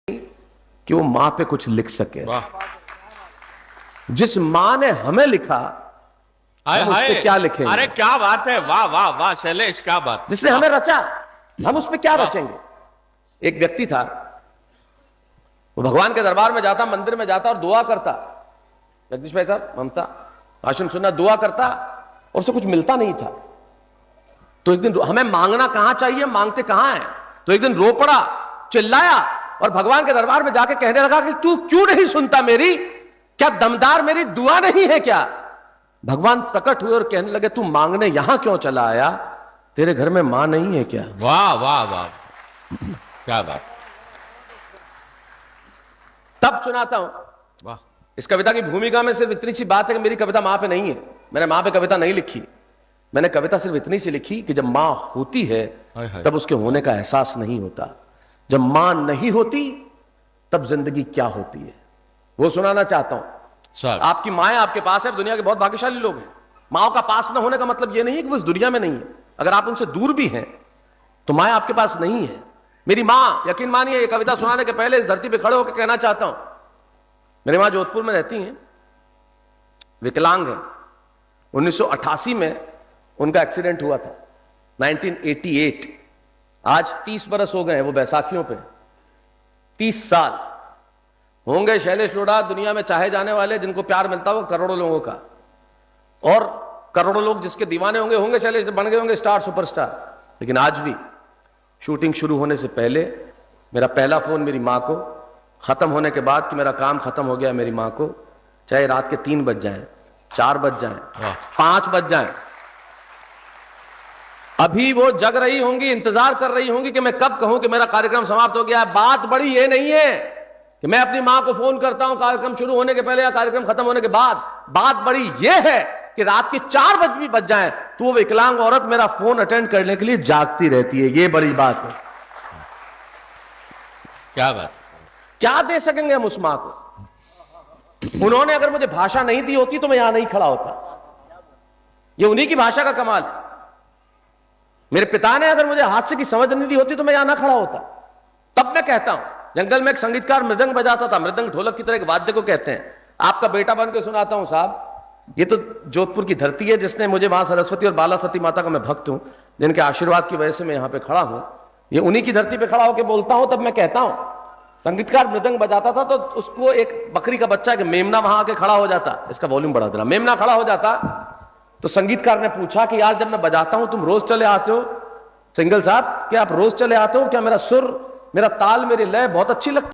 कि वो मां पे कुछ लिख सके। जिस मां ने हमें लिखा, हम उस पे क्या लिखेंगे? अरे क्या बात है, वाह वाह वाह शैलेश, क्या बात। जिसने हमें रचा, हम उस पे क्या रचेंगे? एक व्यक्ति था, वो भगवान के दरबार में जाता, मंदिर में जाता और दुआ करता। जगदीश भाई साहब, ममता भाषण सुनना, दुआ करता और उसे कुछ मिलता नहीं था। तो एक दिन हमें मांगना कहां चाहिए, मांगते कहां है। तो एक दिन रो पड़ा, चिल्लाया और भगवान के दरबार में जाके कहने लगा कि तू क्यों नहीं सुनता मेरी? क्या दमदार मेरी दुआ नहीं है क्या? भगवान प्रकट हुए और कहने लगे तू मांगने यहां क्यों चला आया? तेरे घर में मां नहीं है क्या? वाह वाह वाह, क्या बात। तब सुनाता हूं। वाह। इस कविता की भूमिका में सिर्फ इतनी सी बात है कि मेरी कविता मां पे नहीं है। मैंने मां पे कविता नहीं लिखी। मैंने कविता सिर्फ इतनी सी लिखी कि जब मां होती है तब उसके होने का एहसास नहीं होता। जब मां नहीं होती तब जिंदगी क्या होती है, वो सुनाना चाहता हूं। आपकी माएं आपके पास है, दुनिया के बहुत भाग्यशाली लोग हैं। माओ का पास ना होने का मतलब यह नहीं है कि वो इस दुनिया में नहीं है। अगर आप उनसे दूर भी हैं तो माएं आपके पास नहीं है। मेरी मां, यकीन मानिए, ये कविता सुनाने के पहले इस धरती पे खड़े होकर कहना चाहता हूं, मेरी मां जोधपुर में रहती हैं, विकलांग है। 1988 में उनका एक्सीडेंट हुआ था, 1988। आज 30 बरस हो गए हैं, वो बैसाखियों पे 30 साल होंगे। शैलेश लोढ़ा दुनिया में चाहे जाने वाले, जिनको प्यार मिलता वो करोड़ों लोगों का, और करोड़ों लोग जिसके दीवाने होंगे होंगे शैलेश, बन गए होंगे स्टार सुपरस्टार। लेकिन आज भी शूटिंग शुरू होने से पहले मेरा पहला फोन मेरी मां को, खत्म होने के बाद कि मेरा काम खत्म हो गया मेरी मां को, चाहे रात के 3 बज जाएं, 4 बज जाएं, 5 बज जाएं, अभी वो जग रही होंगी, इंतजार कर रही होंगी कि मैं कब कहूं कि मेरा कार्यक्रम समाप्त हो गया है। बात बड़ी ये नहीं है कि मैं अपनी मां को फोन करता हूं कार्यक्रम शुरू होने के पहले या कार्यक्रम खत्म होने के बाद। बात बड़ी ये है कि रात के 4 बज भी बज जाएं तो वो विकलांग औरत मेरा फोन अटेंड करने के लिए जागती रहती है। ये बड़ी बात है। क्या बात। क्या दे सकेंगे हम उस मां को? उन्होंने अगर मुझे भाषा नहीं दी होती तो मैं यहां नहीं खड़ा होता। ये उन्हीं की भाषा का कमाल है। मेरे पिता ने अगर मुझे हास्य की समझ नहीं दी होती तो मैं यहां ना खड़ा होता। तब मैं कहता हूं, जंगल में एक संगीतकार मृदंग बजाता था। मृदंग ढोलक की तरह एक वाद्य को कहते हैं। आपका बेटा बन के सुनाता हूं साहब। ये तो जोधपुर की धरती है जिसने मुझे, मां सरस्वती और बाला सती माता का मैं भक्त हूं, जिनके आशीर्वाद की वजह से मैं यहां पे खड़ा हूं। ये उन्हीं की धरती पे खड़ा होकर बोलता हूं। तब मैं कहता हूं, संगीतकार मृदंग बजाता था तो उसको एक बकरी का बच्चा, कि मेमना वहां आके खड़ा हो जाता। इसका वॉल्यूम बढ़ा देना। मेमना खड़ा हो जाता तो संगीतकार ने पूछा कि यार जब मैं बजाता हूं तुम रोज चले आते हो? सिंगल साहब, क्या आप रोज चले आते हो? क्या मेरा सुर, मेरा ताल, मेरी लय बहुत अच्छी लगती